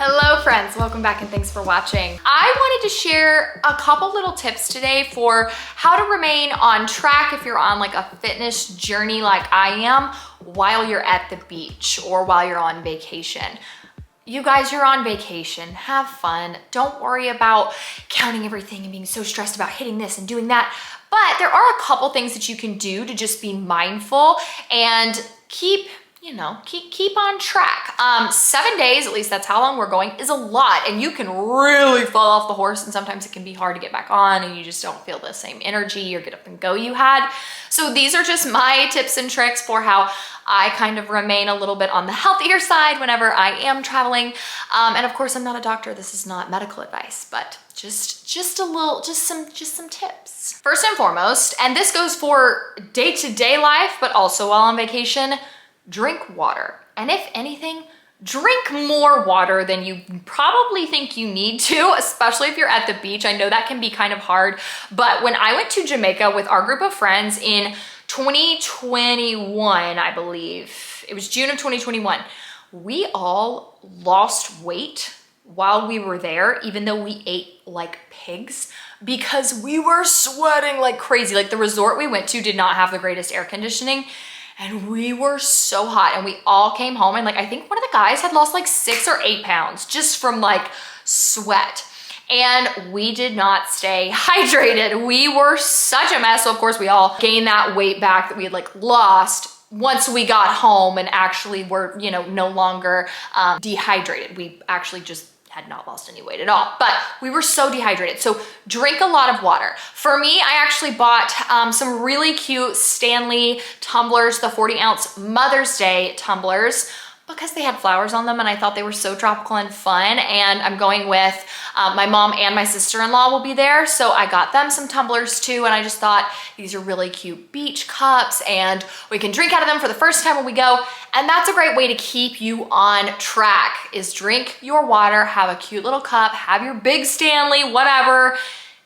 Hello friends, welcome back and thanks for watching. I wanted to share a couple little tips today for how to remain on track if you're on like a fitness journey like I am while you're at the beach or while you're on vacation. You guys, you're on vacation, have fun. Don't worry about counting everything and being so stressed about hitting this and doing that. But there are a couple things that you can do to just be mindful and keep on track. 7 days, at least that's how long we're going, is a lot, and you can really fall off the horse, and sometimes it can be hard to get back on and you just don't feel the same energy or get up and go you had. So these are just my tips and tricks for how I kind of remain a little bit on the healthier side whenever I am traveling. And of course, I'm not a doctor. This is not medical advice, but just some tips. First and foremost, and this goes for day-to-day life, but also while on vacation, drink water. And if anything, drink more water than you probably think you need to, especially if you're at the beach. I know that can be kind of hard, but when I went to Jamaica with our group of friends in 2021, I believe, it was June of 2021, we all lost weight while we were there, even though we ate like pigs, because we were sweating like crazy. Like the resort we went to did not have the greatest air conditioning, and we were so hot, and we all came home, and like I think one of the guys had lost like 6 or 8 pounds just from like sweat, and we did not stay hydrated. We were such a mess. So of course we all gained that weight back that we had like lost once we got home and actually were, you know, no longer dehydrated. We actually just had not lost any weight at all, but we were so dehydrated. So drink a lot of water. For me, I actually bought some really cute Stanley tumblers, the 40-ounce Mother's Day tumblers, because they had flowers on them and I thought they were so tropical and fun. And I'm going with my mom and my sister-in-law will be there. So I got them some tumblers too. And I just thought these are really cute beach cups and we can drink out of them for the first time when we go. And that's a great way to keep you on track, is drink your water, have a cute little cup, have your big Stanley, whatever,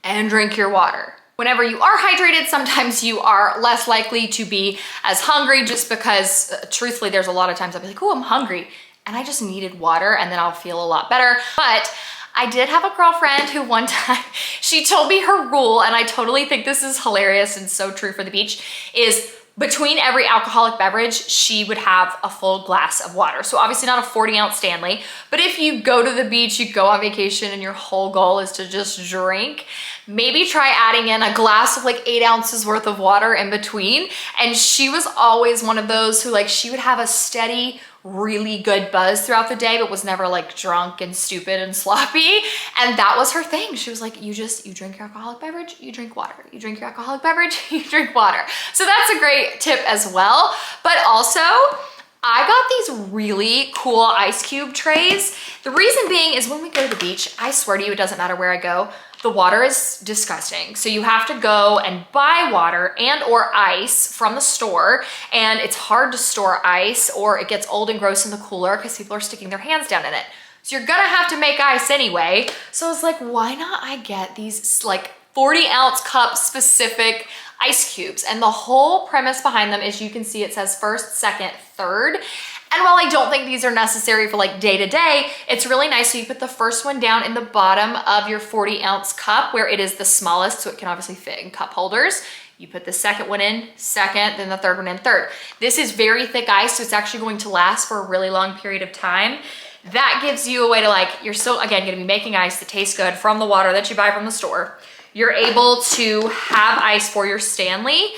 and drink your water. Whenever you are hydrated, sometimes you are less likely to be as hungry, just because truthfully, there's a lot of times I'll be like, oh, I'm hungry, and I just needed water, and then I'll feel a lot better. But I did have a girlfriend who one time, she told me her rule, and I totally think this is hilarious and so true for the beach, is between every alcoholic beverage, she would have a full glass of water. So obviously not a 40-ounce Stanley, but if you go to the beach, you go on vacation and your whole goal is to just drink, maybe try adding in a glass of like 8 ounces worth of water in between. And she was always one of those who, like, she would have a steady, really good buzz throughout the day, but was never like drunk and stupid and sloppy. And that was her thing. She was like, you drink your alcoholic beverage, you drink water. You drink your alcoholic beverage, you drink water. So that's a great tip as well. But also, I got these really cool ice cube trays. The reason being is when we go to the beach, I swear to you, it doesn't matter where I go, the water is disgusting. So you have to go and buy water and or ice from the store. And it's hard to store ice, or it gets old and gross in the cooler because people are sticking their hands down in it. So you're gonna have to make ice anyway. So I was like, why not I get these like 40-ounce cup specific ice cubes? And the whole premise behind them is, you can see it says first, second, third. And while I don't think these are necessary for like day to day, it's really nice. So you put the first one down in the bottom of your 40-ounce cup where it is the smallest, so it can obviously fit in cup holders. You put the second one in second, then the third one in third. This is very thick ice, so it's actually going to last for a really long period of time. That gives you a way to, like, you're still, again, gonna be making ice that tastes good from the water that you buy from the store. You're able to have ice for your Stanley,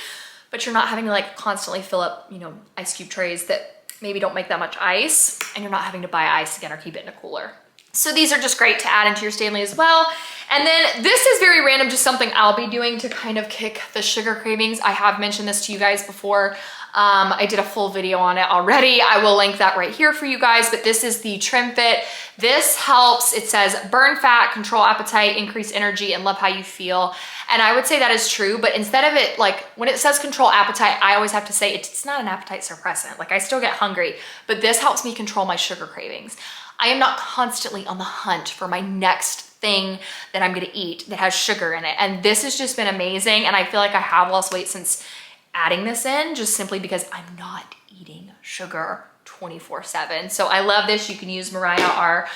but you're not having to like constantly fill up, you know, ice cube trays that maybe don't make that much ice, and you're not having to buy ice again or keep it in a cooler. So these are just great to add into your Stanley as well. And then this is very random, just something I'll be doing to kind of kick the sugar cravings. I have mentioned this to you guys before. I did a full video on it already. I will link that right here for you guys, but this is the Trim Fit. This helps, it says burn fat, control appetite, increase energy, and love how you feel. And I would say that is true, but instead of it, like when it says control appetite, I always have to say it's not an appetite suppressant. Like I still get hungry, but this helps me control my sugar cravings. I am not constantly on the hunt for my next thing that I'm gonna eat that has sugar in it. And this has just been amazing. And I feel like I have lost weight since adding this in, just simply because I'm not eating sugar 24/7. So I love this. You can use Moriah R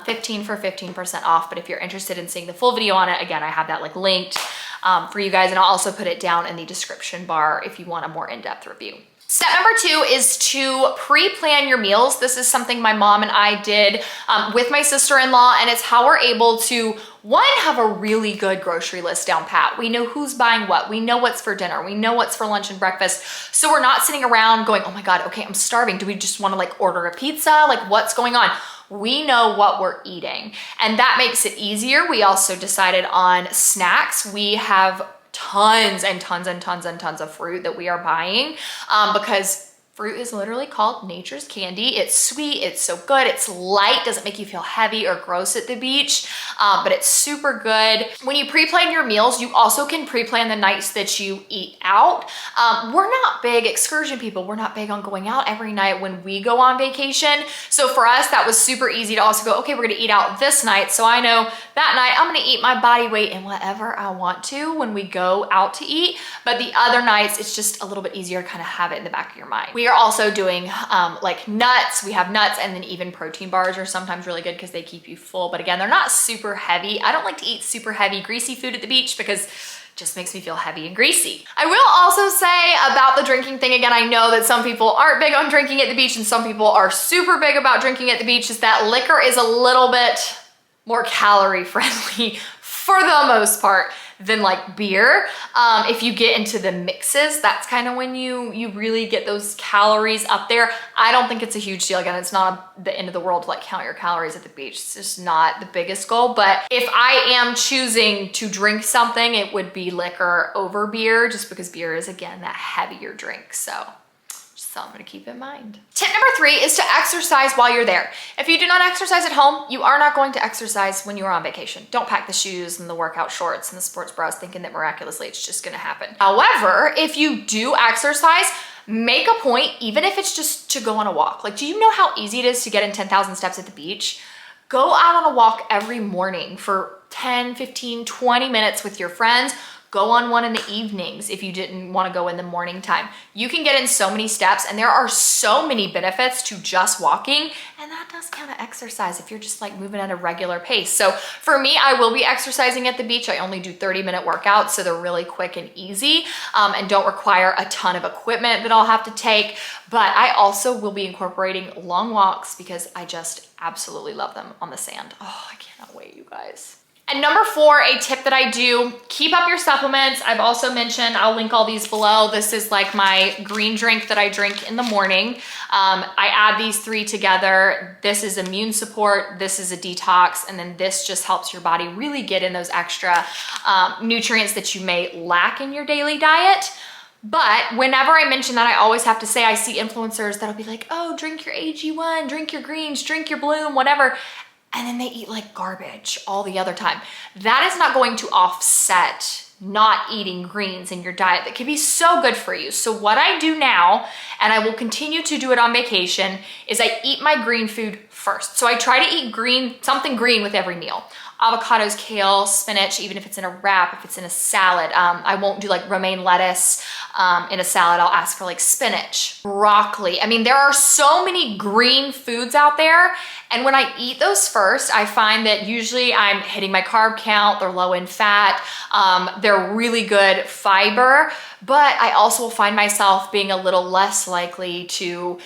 15 for 15% off. But if you're interested in seeing the full video on it, again, I have that like linked for you guys. And I'll also put it down in the description bar if you want a more in-depth review. Step number 2 is to pre-plan your meals. This is something my mom and I did with my sister-in-law, and it's how we're able to, one, have a really good grocery list down pat. We know who's buying what. We know what's for dinner. We know what's for lunch and breakfast. So we're not sitting around going, oh my God, okay, I'm starving. Do we just want to like order a pizza? Like what's going on? We know what we're eating, and that makes it easier. We also decided on snacks. We have tons and tons and tons and tons of fruit that we are buying because fruit is literally called nature's candy. It's sweet, it's so good, it's light, doesn't make you feel heavy or gross at the beach, but it's super good. When you pre-plan your meals, you also can pre-plan the nights that you eat out. We're not big excursion people. We're not big on going out every night when we go on vacation. So for us, that was super easy to also go, okay, we're gonna eat out this night. So I know that night I'm gonna eat my body weight in whatever I want to when we go out to eat. But the other nights, it's just a little bit easier to kind of have it in the back of your mind. We are also doing like nuts. We have nuts, and then even protein bars are sometimes really good because they keep you full. But again, they're not super heavy. I don't like to eat super heavy, greasy food at the beach because it just makes me feel heavy and greasy. I will also say about the drinking thing, again, I know that some people aren't big on drinking at the beach and some people are super big about drinking at the beach, is that liquor is a little bit more calorie friendly for the most part than like beer. If you get into the mixes, that's kind of when you really get those calories up there. I don't think it's a huge deal. Again, it's not the end of the world to like count your calories at the beach. It's just not the biggest goal. But if I am choosing to drink something, it would be liquor over beer, just because beer is, again, that heavier drink. So something to keep in mind. Tip number 3 is to exercise while you're there. If you do not exercise at home, you are not going to exercise when you are on vacation. Don't pack the shoes and the workout shorts and the sports bras thinking that miraculously it's just gonna happen. However, if you do exercise, make a point, even if it's just to go on a walk. Like, do you know how easy it is to get in 10,000 steps at the beach? Go out on a walk every morning for 10, 15, 20 minutes with your friends. Go on one in the evenings if you didn't want to go in the morning time. You can get in so many steps, and there are so many benefits to just walking, and that does count as exercise if you're just like moving at a regular pace. So for me, I will be exercising at the beach. I only do 30-minute workouts, so they're really quick and easy and don't require a ton of equipment that I'll have to take. But I also will be incorporating long walks because I just absolutely love them on the sand. Oh, I cannot wait, you guys. And number 4, a tip that I do, keep up your supplements. I've also mentioned, I'll link all these below. This is like my green drink that I drink in the morning. I add these 3 together. This is immune support, this is a detox, and then this just helps your body really get in those extra nutrients that you may lack in your daily diet. But whenever I mention that, I always have to say, I see influencers that'll be like, oh, drink your AG1, drink your greens, drink your bloom, whatever. And then they eat like garbage all the other time. That is not going to offset not eating greens in your diet that can be so good for you. So what I do now, and I will continue to do it on vacation, is I eat my green food first. So I try to eat something green with every meal. Avocados, kale, spinach, even if it's in a wrap, if it's in a salad. I won't do like romaine lettuce in a salad. I'll ask for like spinach, broccoli. I mean, there are so many green foods out there. And when I eat those first, I find that usually I'm hitting my carb count. They're low in fat. They're really good fiber. But I also will find myself being a little less likely to,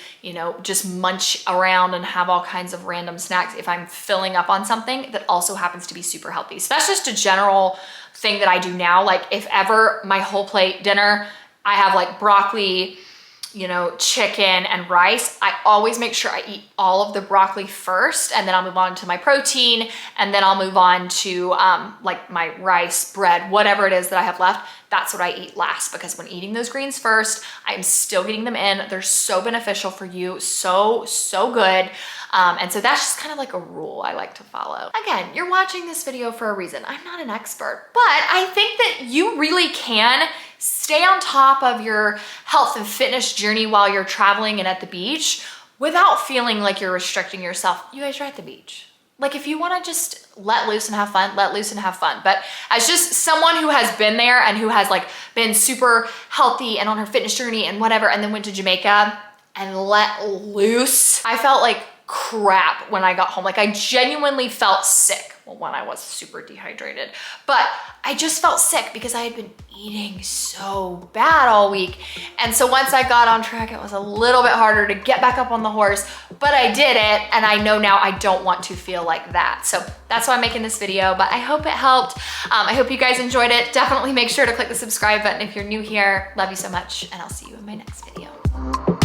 just munch around and have all kinds of random snacks if I'm filling up on something that also happens to be super healthy. So that's just a general thing that I do now. Like if ever my whole plate dinner, I have like broccoli, chicken and rice, I always make sure I eat all of the broccoli first, and then I'll move on to my protein, and then I'll move on to like my rice, bread, whatever it is that I have left. That's what I eat last, because when eating those greens first, I'm still getting them in. They're so beneficial for you, so good. And so that's just kind of like a rule I like to follow. Again, you're watching this video for a reason. I'm not an expert, but I think that you really can stay on top of your health and fitness journey while you're traveling and at the beach without feeling like you're restricting yourself. You guys are at the beach. Like if you want to just let loose and have fun, let loose and have fun. But as just someone who has been there and who has like been super healthy and on her fitness journey and whatever, and then went to Jamaica and let loose. I felt like crap when I got home. Like I genuinely felt sick. Well, one, I was super dehydrated, but I just felt sick because I had been eating so bad all week. And so once I got on track, it was a little bit harder to get back up on the horse, but I did it. And I know now I don't want to feel like that. So that's why I'm making this video, but I hope it helped. I hope you guys enjoyed it. Definitely make sure to click the subscribe button if you're new here. Love you so much, and I'll see you in my next video.